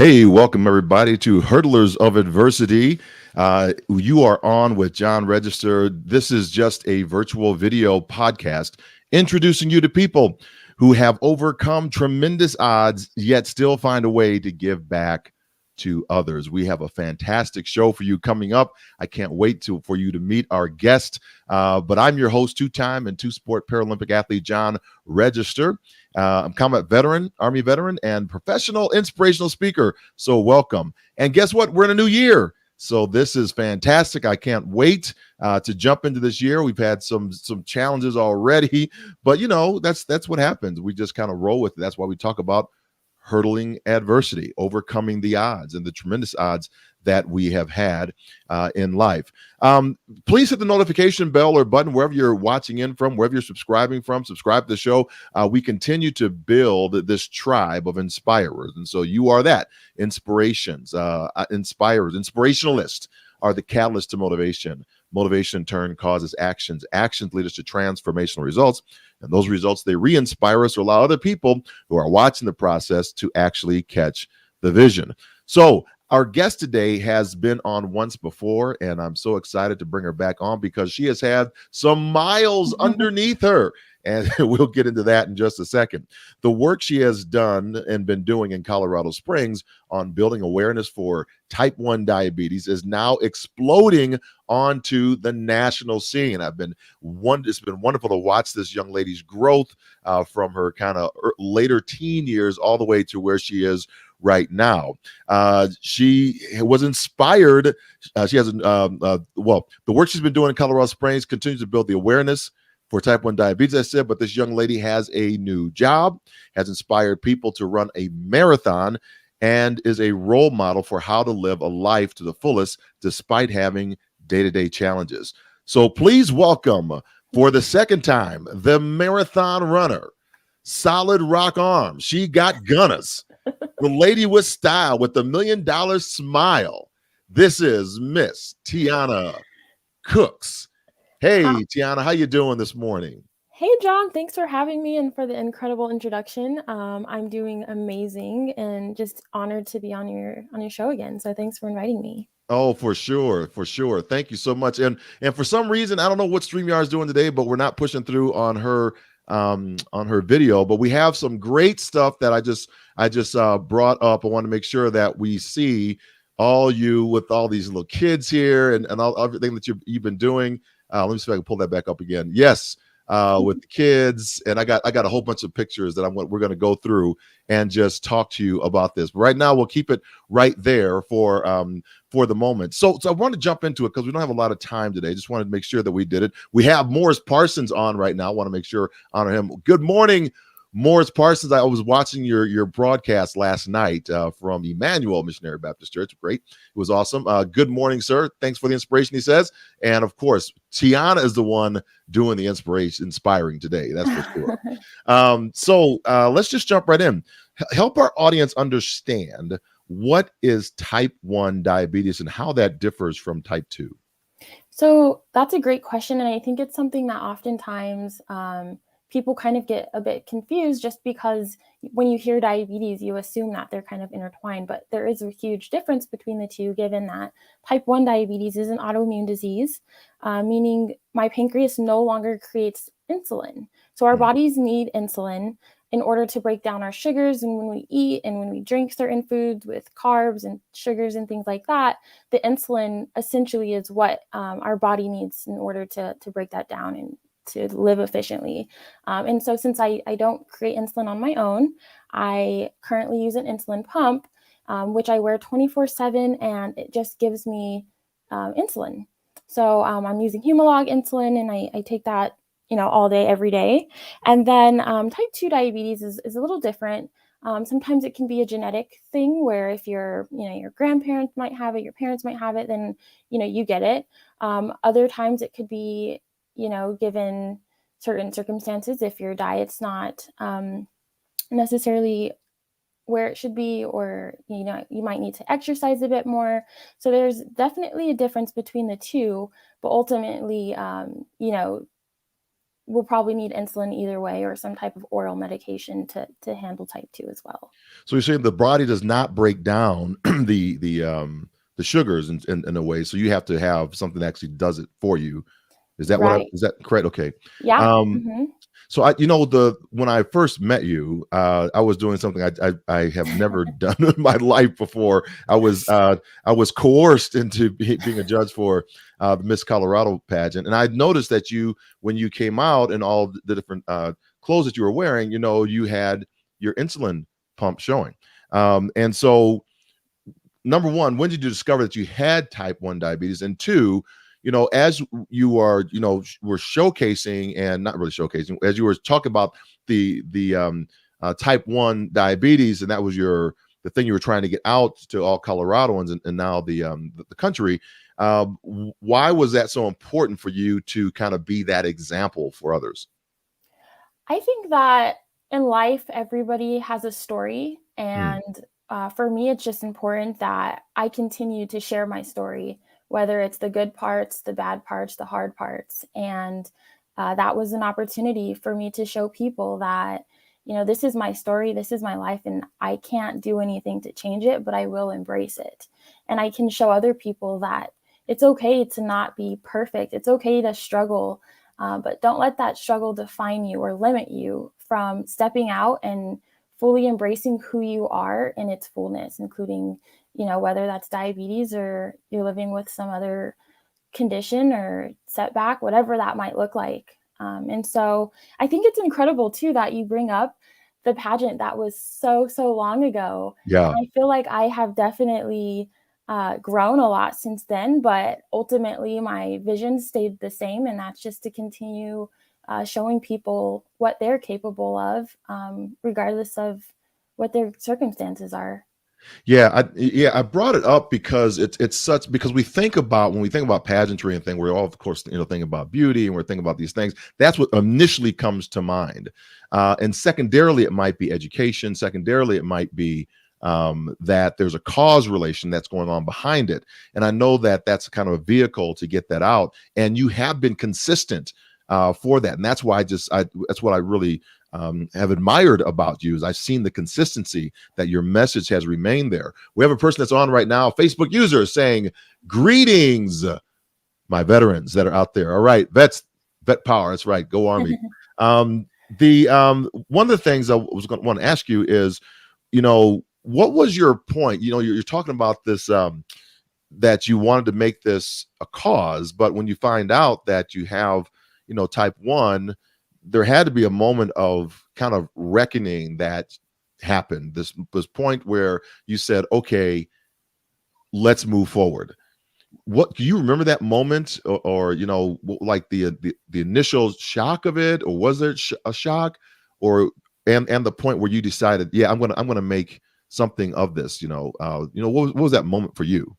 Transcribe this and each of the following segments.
Hey, welcome everybody to Hurdlers of Adversity. You are on with John Register. This is just a virtual video podcast introducing you to people who have overcome tremendous odds, yet still find a way to give back to others. We have a fantastic show for you coming up. I can't wait for you to meet our guest. But I'm your host, two-time and two-sport Paralympic athlete, John Register. I'm combat veteran, Army veteran, and professional inspirational speaker. So welcome. And guess what? We're in a new year. So this is fantastic. I can't wait to jump into this year. We've had some challenges already, but that's what happens. We just kind of roll with it. That's why we talk about hurdling adversity, overcoming the odds and the tremendous odds that we have had in life. Please hit the notification bell or button wherever you're watching in from, wherever you're subscribing from. Subscribe to the show. We continue to build this tribe of inspirers. And so you are that. Inspirations, inspirers, inspirationalists are the catalyst to motivation. Motivation in turn causes actions. Actions lead us to transformational results. And those results, they re-inspire us or allow other people who are watching the process to actually catch the vision. So our guest today has been on once before, and I'm so excited to bring her back on because she has had some miles underneath her. And we'll get into that in just a second. The work she has done and been doing in Colorado Springs on building awareness for type 1 diabetes is now exploding onto the national scene. It's been wonderful to watch this young lady's growth from her kind of later teen years all the way to where she is right now. She was inspired. She has, the work she's been doing in Colorado Springs continues to build the awareness for type 1 diabetes, I said, but this young lady has a new job, has inspired people to run a marathon, and is a role model for how to live a life to the fullest despite having day-to-day challenges. So please welcome, for the second time, the marathon runner, solid rock arms. She got gunners. The lady with style, with the $1 million smile. This is Miss Tiana Cooks. Hey, Tiana, how you doing this morning? Hey, John, thanks for having me and for the incredible introduction. I'm doing amazing and just honored to be on your show again. So thanks for inviting me. Oh, for sure, for sure. Thank you so much. And for some reason, I don't know what StreamYard is doing today, but we're not pushing through on her video. But we have some great stuff that I just brought up. I want to make sure that we see all you with all these little kids here and all everything that you've been doing. Let me see if I can pull that back up again. Yes, with the kids, and I got a whole bunch of pictures that we're going to go through and just talk to you about this. But right now, we'll keep it right there for the moment. So I want to jump into it because we don't have a lot of time today. Just wanted to make sure that we did it. We have Morris Parsons on right now. I want to make sure honor him. Good morning, Morris Parsons. I was watching your broadcast last night from Emmanuel Missionary Baptist Church. Great. It was awesome. Good morning, sir. Thanks for the inspiration, he says. And of course, Tiana is the one doing the inspiring today. That's for sure. So let's just jump right in. Help our audience understand what is type 1 diabetes and how that differs from type 2. So that's a great question. And I think it's something that oftentimes people kind of get a bit confused just because when you hear diabetes, you assume that they're kind of intertwined, but there is a huge difference between the two, given that type 1 diabetes is an autoimmune disease, meaning my pancreas no longer creates insulin. So our bodies need insulin in order to break down our sugars. And when we eat and when we drink certain foods with carbs and sugars and things like that, the insulin essentially is what our body needs in order to break that down and to live efficiently. And so since I don't create insulin on my own, I currently use an insulin pump, which I wear 24/7, and it just gives me insulin. So I'm using Humalog insulin, and I take that, all day, every day. And then type 2 diabetes is a little different. Sometimes it can be a genetic thing where if your grandparents might have it, your parents might have it, then, you get it. Other times it could be, given certain circumstances, if your diet's not necessarily where it should be, or, you might need to exercise a bit more. So there's definitely a difference between the two, but ultimately, will probably need insulin either way, or some type of oral medication to handle type 2 as well. So you're saying the body does not break down the sugars in a way, so you have to have something that actually does it for you. Right. Is that correct? Okay. Yeah. Um, Mhm. so when I first met you, I was doing something I have never done in my life before. I was coerced into being a judge for the Miss Colorado pageant, and I noticed that when you came out and all the different clothes that you were wearing, you had your insulin pump showing. And so, number one, when did you discover that you had type 1 diabetes? And two, as you are, were showcasing, and not really showcasing, as you were talking about the type 1 diabetes, and that was the thing you were trying to get out to all Coloradoans, and now the country. Why was that so important for you to kind of be that example for others? I think that in life, everybody has a story. Mm, And for me, it's just important that I continue to share my story, whether it's the good parts, the bad parts, the hard parts. And that was an opportunity for me to show people that, this is my story, this is my life, and I can't do anything to change it, but I will embrace it. And I can show other people that it's okay to not be perfect. It's okay to struggle, but don't let that struggle define you or limit you from stepping out and fully embracing who you are in its fullness, including, whether that's diabetes or you're living with some other condition or setback, whatever that might look like. And so I think it's incredible too that you bring up the pageant that was so, so long ago. yeah. And I feel like I have definitely grown a lot since then, but ultimately my vision stayed the same. And that's just to continue showing people what they're capable of, regardless of what their circumstances are. I brought it up because it's such, because when we think about pageantry and thing, we're all, of course, thinking about beauty, and we're thinking about these things. That's what initially comes to mind, and secondarily, it might be education. Secondarily, it might be that there's a cause relation that's going on behind it, and I know that that's kind of a vehicle to get that out. And you have been consistent for that, and that's why that's what I really have admired about you, is I've seen the consistency that your message has remained there. We have a person that's on right now, Facebook user, saying, "Greetings, my veterans that are out there." All right, vet power. That's right. Go Army. The One of the things I was going to want to ask you is, what was your point? You're talking about this, that you wanted to make this a cause, but when you find out that you have, type 1, there had to be a moment of kind of reckoning that happened. This point where you said, "Okay, let's move forward." What do you remember that moment, or like the initial shock of it, or was there a shock, or and the point where you decided, "Yeah, I'm gonna make something of this." What was that moment for you?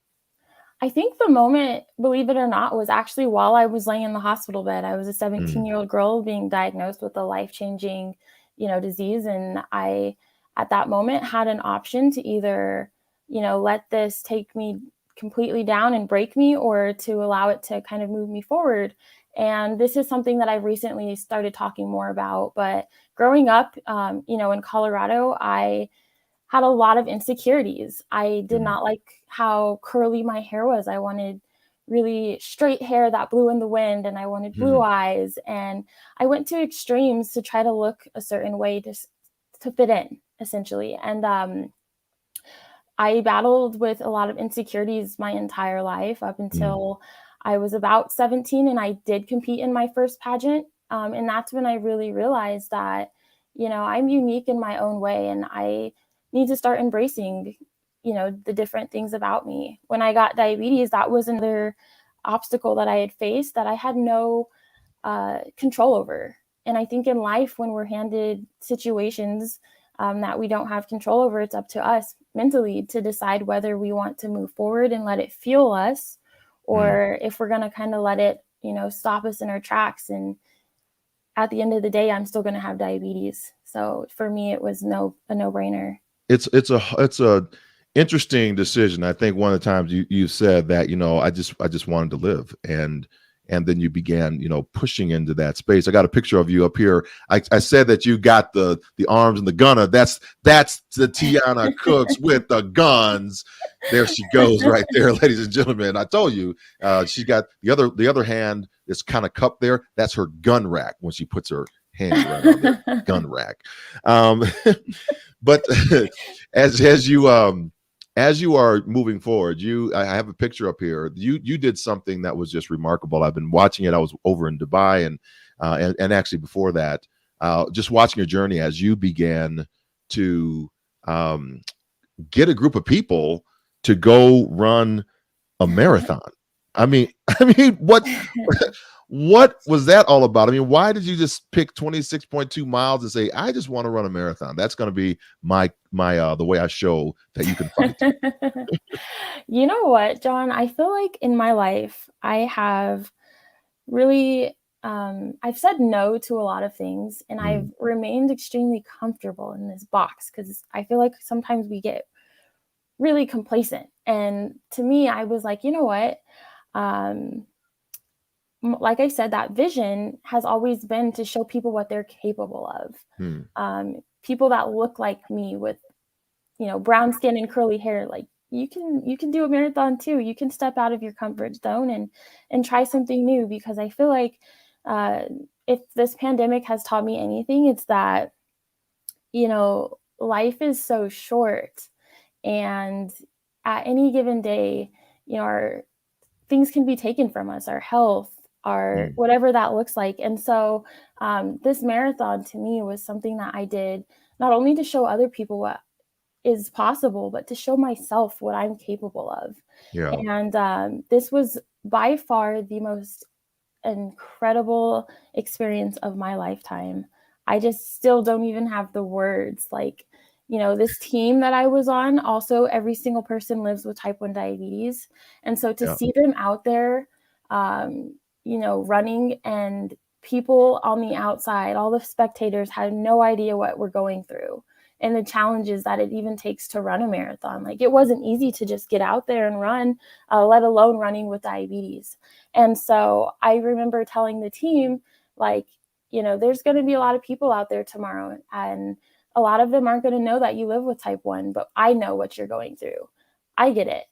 I think the moment, believe it or not, was actually while I was laying in the hospital bed. I was a Mm, 17-year-old girl being diagnosed with a life-changing, disease. And I, at that moment, had an option to either, let this take me completely down and break me, or to allow it to kind of move me forward. And this is something that I've recently started talking more about. But growing up, in Colorado, I had a lot of insecurities. I did mm, not like how curly my hair was. I wanted really straight hair that blew in the wind, and I wanted blue mm, eyes. And I went to extremes to try to look a certain way to fit in, essentially. And I battled with a lot of insecurities my entire life up mm, until I was about 17, and I did compete in my first pageant. And that's when I really realized that, I'm unique in my own way, and I need to start embracing, the different things about me. When I got diabetes, that was another obstacle that I had faced that I had no control over. And I think in life, when we're handed situations that we don't have control over, it's up to us mentally to decide whether we want to move forward and let it fuel us, mm. or if we're going to kind of let it, stop us in our tracks. And at the end of the day, I'm still going to have diabetes. So for me, it was a no brainer. It's a interesting decision. I think one of the times you said that, I just wanted to live, and then you began, pushing into that space. I got a picture of you up here. I said that you got the arms and the gunner. That's the Tiana Cooks with the guns. There she goes, right there, ladies and gentlemen. I told you, she got the other hand is kind of cupped there. That's her gun rack when she puts her hand right on there. Gun rack. Um, but as you are moving forward, I have a picture up here. You did something that was just remarkable. I've been watching it. I was over in Dubai and actually before that, just watching your journey as you began to get a group of people to go run a marathon. I mean, what was that all about? I mean, why did you just pick 26.2 miles and say, I just want to run a marathon? That's going to be my the way I show that you can fight. You know what, John? I feel like in my life, I have really, I've said no to a lot of things, and I've remained extremely comfortable in this box because I feel like sometimes we get really complacent. And to me, I was like, you know what? Like I said, that vision has always been to show people what they're capable of. People that look like me with, brown skin and curly hair, like you can do a marathon too. You can step out of your comfort zone and try something new, because I feel like if this pandemic has taught me anything, it's that, life is so short, and at any given day, our things can be taken from us, our health, our whatever that looks like. And so this marathon to me was something that I did not only to show other people what is possible, but to show myself what I'm capable of. Yeah. And this was by far the most incredible experience of my lifetime. I just still don't even have the words. Like, this team that I was on, also every single person lives with type 1 diabetes. And so to see them out there, running, and people on the outside, all the spectators had no idea what we're going through and the challenges that it even takes to run a marathon. Like, it wasn't easy to just get out there and run, let alone running with diabetes. And so I remember telling the team, like, there's going to be a lot of people out there tomorrow, and a lot of them aren't going to know that you live with type 1, but I know what you're going through. I get it.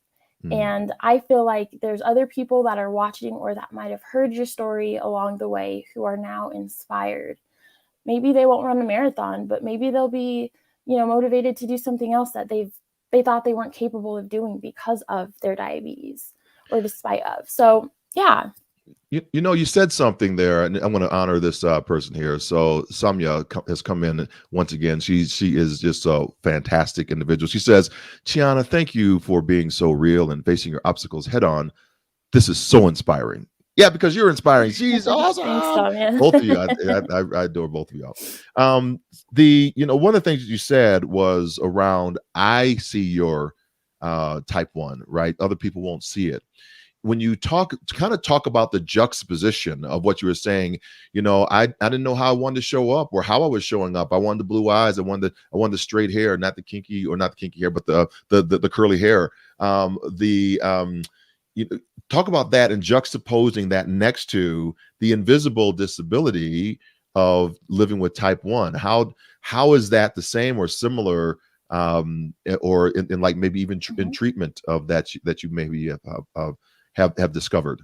And I feel like there's other people that are watching or that might have heard your story along the way who are now inspired. Maybe they won't run a marathon, but maybe they'll be, motivated to do something else that they thought they weren't capable of doing because of their diabetes or despite of. So, yeah. You said something there, and I'm going to honor this person here. So Samya has come in once again. She is just a fantastic individual. She says, Tiana, thank you for being so real and facing your obstacles head on. This is so inspiring. Yeah, because you're inspiring. She's awesome. Thanks, Samya. Both of you, I adore both of y'all. One of the things that you said was around, I see your type 1, right? Other people won't see it. When you talk about the juxtaposition of what you were saying, I didn't know how I wanted to show up or how I was showing up. I wanted the blue eyes. I wanted the straight hair, not the kinky hair, but the curly hair. Talk about that and juxtaposing that next to the invisible disability of living with type 1. How is that the same or similar, or in like maybe even in treatment of that you maybe have discovered?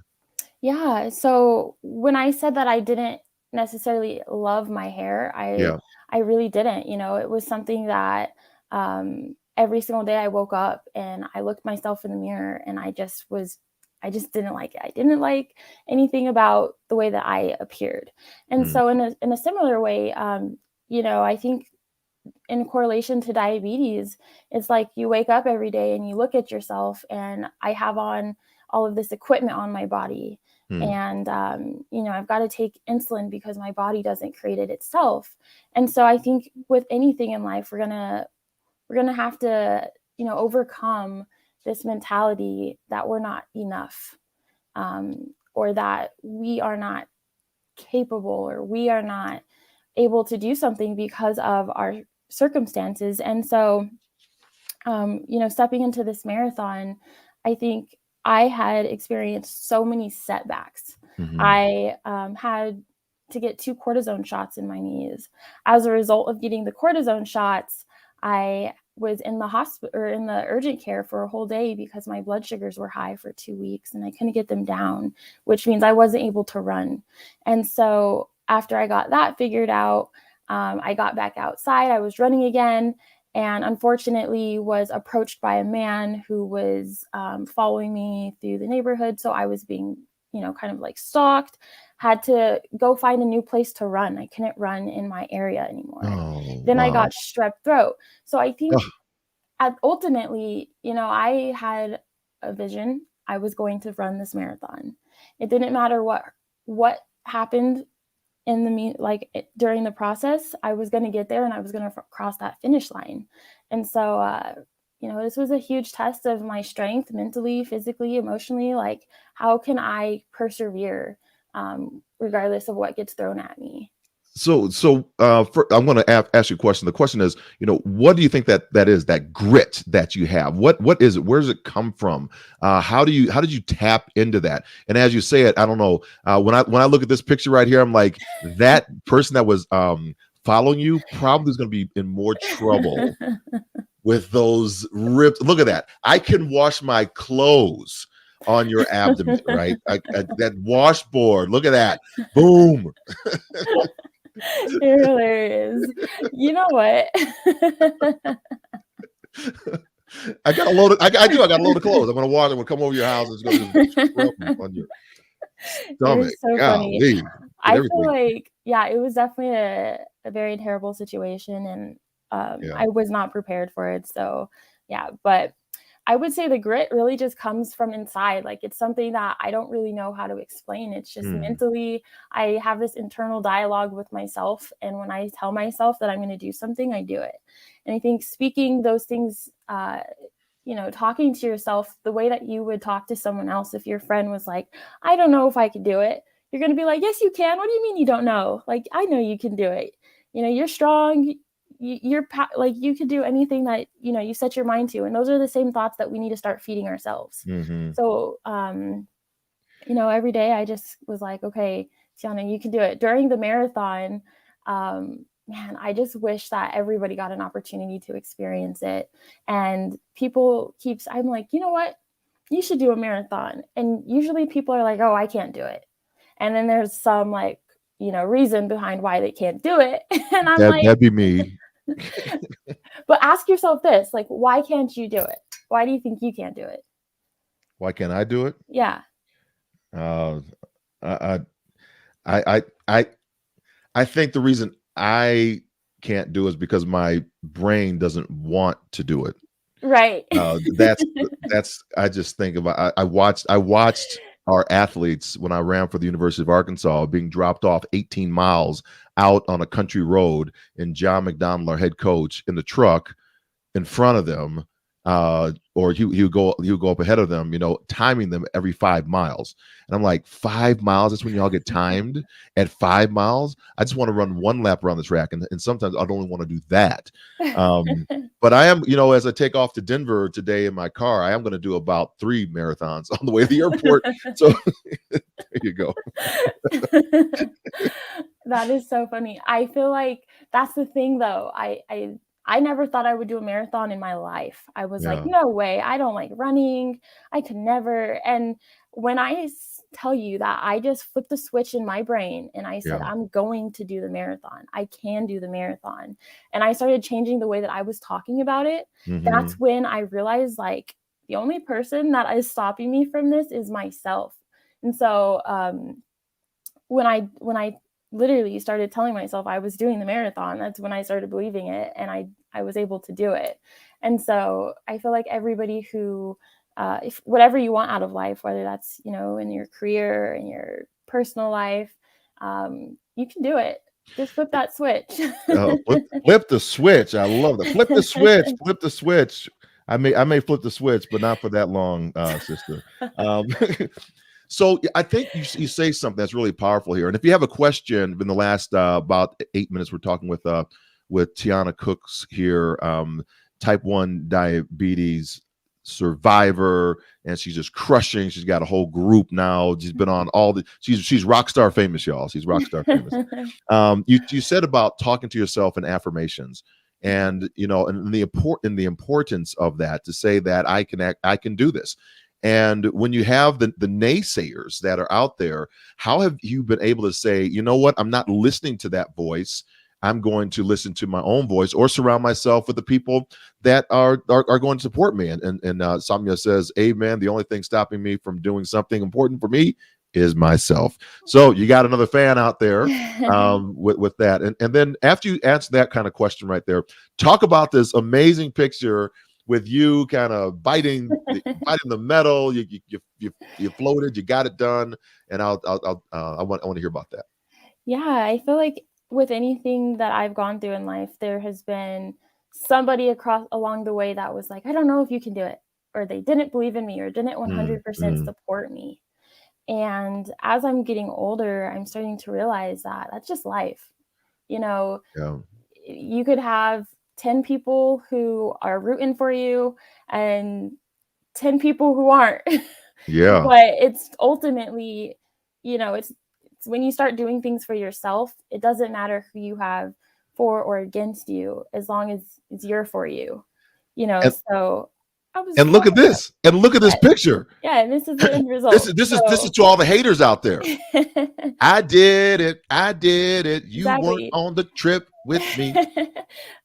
Yeah. So when I said that I didn't necessarily love my hair, I really didn't. It was something that every single day I woke up and I looked myself in the mirror, and I just didn't like it. I didn't like anything about the way that I appeared. And so in a similar way, I think in correlation to diabetes, it's like you wake up every day and you look at yourself, and I have on all of this equipment on my body. And, I've got to take insulin because my body doesn't create it itself. And so I think with anything in life, we're going to have to, overcome this mentality that we're not enough, or that we are not capable, or we are not able to do something because of our circumstances. And so, stepping into this marathon, I think I had experienced so many setbacks. Hmm. I had to get 2 cortisone shots in my knees. As a result of getting the cortisone shots, I was in the hospital or in the urgent care for a whole day because my blood sugars were high for 2 weeks and I couldn't get them down, which means I wasn't able to run. And so after I got that figured out, I got back outside. I was running again, and unfortunately was approached by a man who was following me through the neighborhood. So I was being, kind of like stalked, had to go find a new place to run. I couldn't run in my area anymore. Oh, Then I wow. got strep throat. So I think Ugh. ultimately, I had a vision. I was going to run this marathon. It didn't matter what happened in during the process. I was going to get there and I was going to cross that finish line. And so this was a huge test of my strength, mentally, physically, emotionally. Like, how can I persevere regardless of what gets thrown at me? I'm going to ask you a question. The question is, what do you think that is, that grit that you have? What is it? Where does it come from? How did you tap into that? And as you say it, I don't know. When I look at this picture right here, I'm like, that person that was following you probably is going to be in more trouble with those ripped. Look at that. I can wash my clothes on your abdomen, right? That washboard. Look at that. Boom. You're hilarious. You know what? I got a load of. I do. I got a load of clothes. I'm gonna wash. I'm gonna come over your house. And it's gonna just scrub on your You're stomach. so funny. Golly, get I feel everything. like, yeah, it was definitely a very terrible situation, and Yeah. I was not prepared for it. So, yeah, but I would say the grit really just comes from inside. Like, it's something that I don't really know how to explain. It's just Hmm. mentally, I have this internal dialogue with myself. And when I tell myself that I'm going to do something, I do it. And I think speaking those things, talking to yourself the way that you would talk to someone else, if your friend was like, I don't know if I could do it, you're going to be like, yes, you can. What do you mean you don't know? Like, I know you can do it. You're strong. Like, you could do anything that you set your mind to, and those are the same thoughts that we need to start feeding ourselves. Hmm. So every day I just was like, okay, Tiana, you can do it. During the marathon, man, I just wish that everybody got an opportunity to experience it. And I'm like, you know what, you should do a marathon. And usually people are like, oh, I can't do it. And then there's some, like, reason behind why they can't do it. And I'm like, That'd be me. but ask yourself this, like, why can't you do it? Why do you think you can't do it? Why can't I do it? Yeah. Uh, I, I, I, I, I think the reason I can't do it is because my brain doesn't want to do it. Right. That's I just think about. I watched our athletes when I ran for the University of Arkansas being dropped off 18 miles out on a country road, and John McDonald, our head coach, in the truck in front of them, or he would go up ahead of them, timing them every 5 miles. And I'm like, 5 miles? That's when y'all get timed at 5 miles? I just want to run one lap around the track, and sometimes I'd only want to do that. Um, but I am, as I take off to Denver today in my car, I am going to do about 3 marathons on the way to the airport. So there you go. That is so funny. I feel like that's the thing, though. I never thought I would do a marathon in my life. I was like, Yeah. no way. I don't like running. I could never. And when I tell you that I just flipped the switch in my brain and I said, Yeah. I'm going to do the marathon. I can do the marathon. And I started changing the way that I was talking about it. That's Hmm. when I realized, like, the only person that is stopping me from this is myself. And so, when I literally started telling myself I was doing the marathon, that's when I started believing it, and I was able to do it. And so I feel like everybody who, if whatever you want out of life, whether that's in your career, in your personal life, you can do it. Just flip that switch. Flip the switch. I love that. Flip the switch. Flip the switch. I may flip the switch, but not for that long, sister. Um, so I think you say something that's really powerful here. And if you have a question in the last about 8 minutes, we're talking with Tiana Cooks here, type 1 diabetes Survivor, and she's just crushing. She's got a whole group now. She's been on all the. She's rock star famous, y'all. She's rock star famous. You said about talking to yourself in affirmations, and and the importance of that, to say that I can do this. And when you have the naysayers that are out there, how have you been able to say, you know what, I'm not listening to that voice. I'm going to listen to my own voice, or surround myself with the people that are going to support me. And Samya says, amen. The only thing stopping me from doing something important for me is myself. So you got another fan out there with that. And then after you answer that kind of question right there, talk about this amazing picture with you kind of biting the metal. You floated, you got it done, and I want to hear about that. Yeah, I feel like with anything that I've gone through in life, there has been somebody along the way that was like, I don't know if you can do it, or they didn't believe in me, or didn't 100% support me. And as I'm getting older, I'm starting to realize that that's just life. Yeah. You could have 10 people who are rooting for you and 10 people who aren't. Yeah. But it's ultimately, it's when you start doing things for yourself, it doesn't matter who you have for or against you, as long as it's for you, so I was. And look at this. And look at this picture. Yeah, and this is the end result. This is to all the haters out there. I did it. You weren't Exactly. on the trip with me.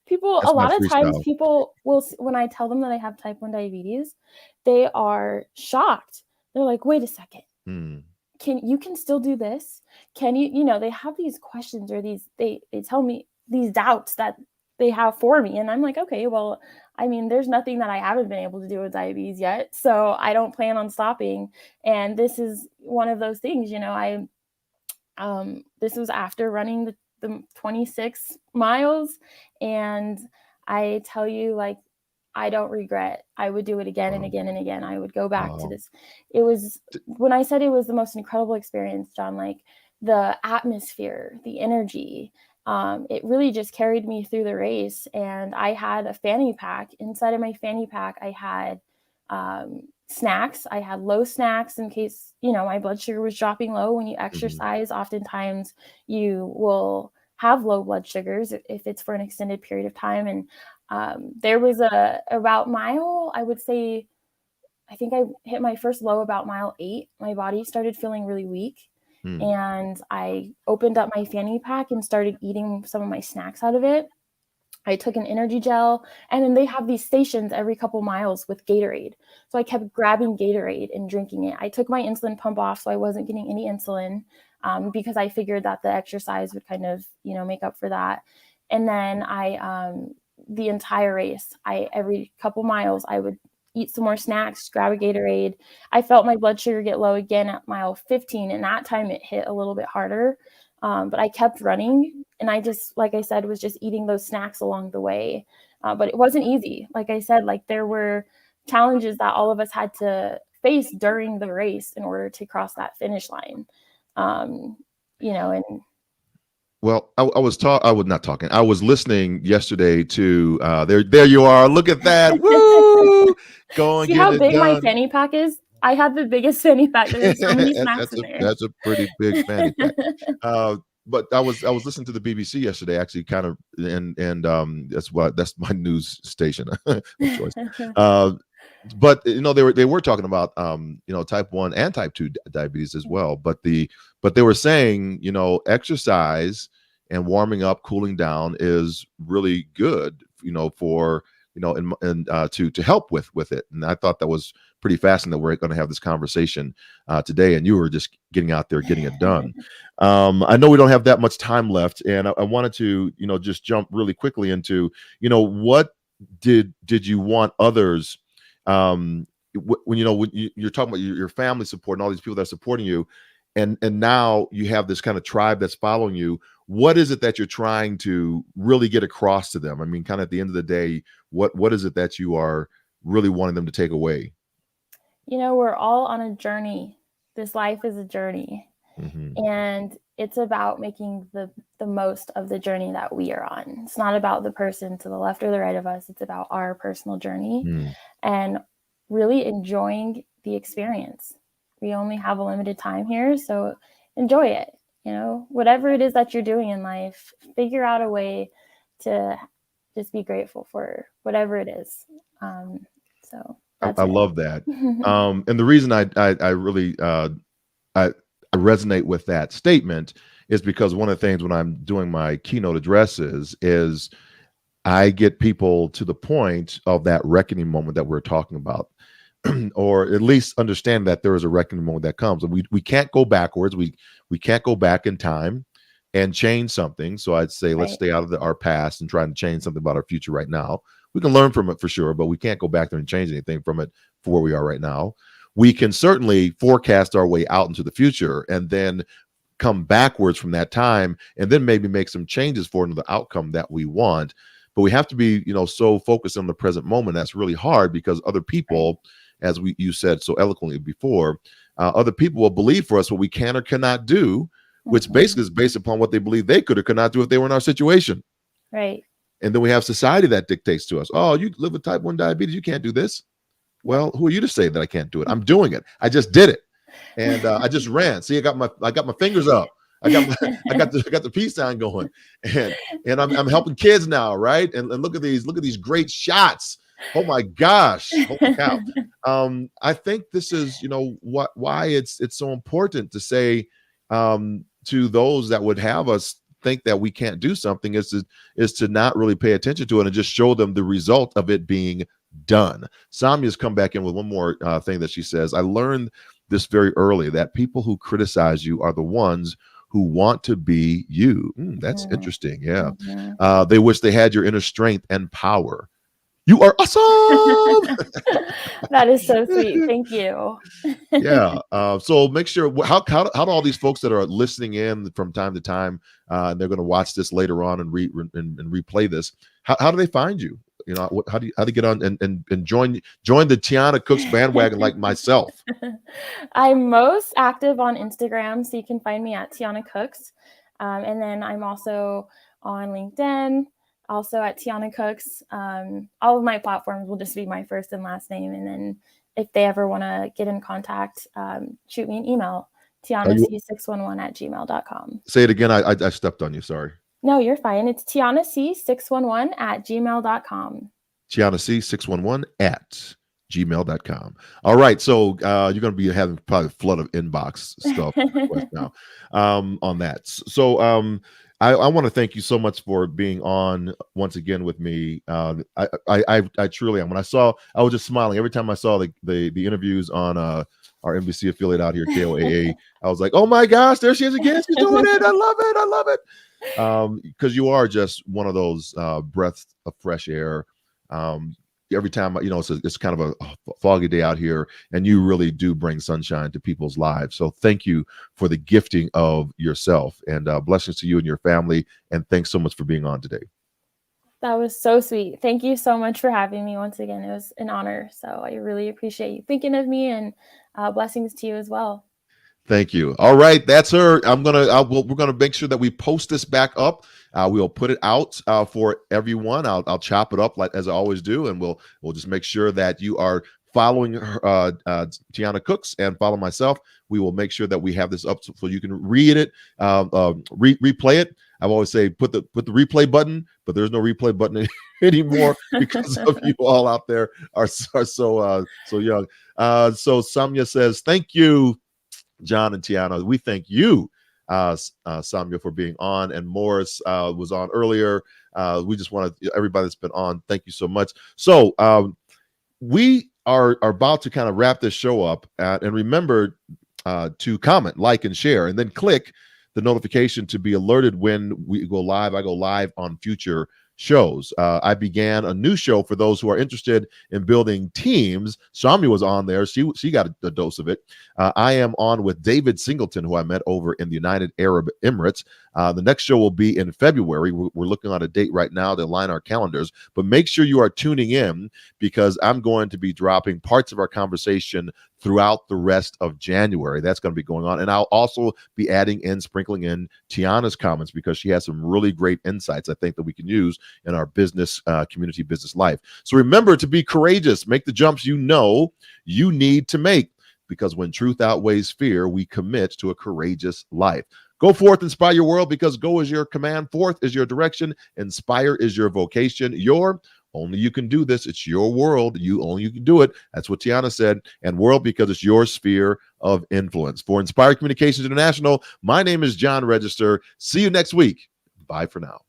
People, That's a my lot of times freestyle. people will, when I tell them that I have type 1 diabetes, they are shocked. They're like, wait a second. You can still do this? Can you, they have these questions, or they tell me these doubts that they have for me. And I'm like, okay, well, I mean, there's nothing that I haven't been able to do with diabetes yet. So I don't plan on stopping. And this is one of those things, this was after running the 26 miles. And I tell you, like, I don't regret. I would do it again and again and again. I would go back to this. It was, when I said it was the most incredible experience, John, like the atmosphere, the energy, it really just carried me through the race. And I had a fanny pack. Inside of my fanny pack, I had snacks. I had low snacks in case, my blood sugar was dropping low. When you exercise, oftentimes you will have low blood sugars if it's for an extended period of time. And there was about mile, I would say, I think I hit my first low about mile 8. My body started feeling really weak. And I opened up my fanny pack and started eating some of my snacks out of it. I took an energy gel, and then they have these stations every couple miles with Gatorade. So I kept grabbing Gatorade and drinking it. I took my insulin pump off, so I wasn't getting any insulin, because I figured that the exercise would kind of, make up for that. And then the entire race, every couple miles, I would eat some more snacks, grab a Gatorade. I felt my blood sugar get low again at mile 15, and that time it hit a little bit harder. But I kept running, and I just, like I said, was just eating those snacks along the way. But it wasn't easy. Like I said, like there were challenges that all of us had to face during the race in order to cross that finish line. And Well, I was not talking. I was listening yesterday to there you are. Look at that. Woo! Go and see get how it big my done. fanny pack is? I had the biggest fanny pack. There's so many snacks in there. That's a pretty big fanny pack. But I was listening to the BBC yesterday, actually, kind of, and that's my news station of choice. But they were talking about type 1 and type 2 diabetes as well. But they were saying exercise and warming up, cooling down is really good for and to help with it. And I thought that was pretty fascinating that we're going to have this conversation today, and you were just getting out there, getting it done. I know we don't have that much time left, and I wanted to just jump really quickly into what did you want others when you're talking about your family support and all these people that are supporting you, and now you have this kind of tribe that's following you. What is it that you're trying to really get across to them? I mean, kind of at the end of the day, what is it that you are really wanting them to take away? We're all on a journey. This life is a journey. And it's about making the most of the journey that we are on. It's not about the person to the left or the right of us. It's about our personal journey. And really enjoying the experience. We only have a limited time here, so enjoy it. Whatever it is that you're doing in life, figure out a way to just be grateful for whatever it is. So that's I it. love that. And the reason I really I resonate with that statement is because one of the things when I'm doing my keynote addresses is I get people to the point of that reckoning moment that we're talking about, or at least understand that there is a reckoning moment that comes, and we can't go backwards. We can't go back in time and change something. So I'd say let's Right. stay out of our past and try to change something about our future right now. We can learn from it for sure, but we can't go back there and change anything from it for where we are right now. We can certainly forecast our way out into the future and then come backwards from that time and then maybe make some changes for the outcome that we want. But we have to be, so focused on the present moment. That's really hard because other people, as you said so eloquently before, other people will believe for us what we can or cannot do, which basically is based upon what they believe they could or could not do if they were in our situation. Right. And then we have society that dictates to us, oh, you live with type 1 diabetes, you can't do this. Well, who are you to say that I can't do it? I'm doing it. I just did it. And I just ran. See, I got my fingers up. I got the peace sign going, and I'm helping kids now, right? And look at these great shots. Oh my gosh, holy cow! I think this is why it's so important to say to those that would have us think that we can't do something is to not really pay attention to it and just show them the result of it being done. Samya's come back in with one more thing that she says. I learned this very early, that people who criticize you are the ones who want to be you. That's interesting. Yeah. They wish they had your inner strength and power. You are awesome. That is so sweet. Thank you. Yeah. So make sure, how do all these folks that are listening in from time to time, and they're going to watch this later on and replay this, how do they find you? How do you get on and join the Tiana Cooks bandwagon like myself? I'm most active on Instagram, so you can find me at Tiana Cooks. And then I'm also on LinkedIn, also at Tiana Cooks. All of my platforms will just be my first and last name. And then if they ever want to get in contact, shoot me an email, tianac611@gmail.com. Say it again. I stepped on you. Sorry. No, you're fine. It's tianac611@gmail.com. tianac611@gmail.com. All right. So you're going to be having probably a flood of inbox stuff now on that. So I want to thank you so much for being on once again with me. I truly am. When I was just smiling every time I saw the interviews on our NBC affiliate out here, KOAA. I was like, oh my gosh, there she is again. She's doing it. I love it. I love it. Because you are just one of those breaths of fresh air. Every time, it's kind of a foggy day out here, and you really do bring sunshine to people's lives. So thank you for the gifting of yourself, and blessings to you and your family. And thanks so much for being on today. That was so sweet. Thank you so much for having me once again. It was an honor. So I really appreciate you thinking of me, and blessings to you as well. Thank you. All right, that's her. We're gonna make sure that we post this back up. We'll put it out for everyone. I'll chop it up like as I always do, and we'll just make sure that you are following her, Tiana Cooks, and follow myself. We will make sure that we have this up so you can read it, replay it. I always say put the replay button, but there's no replay button anymore because of you all out there are so young. So Samya says, thank you, John and Tiana. We thank you, Samya, for being on, and Morris was on earlier. We just want to, everybody that's been on, thank you so much. So we are about to kind of wrap this show up, and remember to comment, like, and share, and then click the notification to be alerted when we go live. I go live on future shows. I began a new show for those who are interested in building teams. Samya was on there. She got a dose of it. I am on with David Singleton, who I met over in the United Arab Emirates. The next show will be in February. We're looking on a date right now to align our calendars, but make sure you are tuning in, because I'm going to be dropping parts of our conversation throughout the rest of January. That's going to be going on. And I'll also be sprinkling in Tiana's comments, because she has some really great insights I think that we can use in our business community, business life. So remember to be courageous. Make the jumps you know you need to make, because when truth outweighs fear, we commit to a courageous life. Go forth, inspire your world, because go is your command, forth is your direction, inspire is your vocation. Only you can do this. It's your world. You can do it. That's what Tiana said. And world, because it's your sphere of influence. For Inspired Communications International, my name is John Register. See you next week. Bye for now.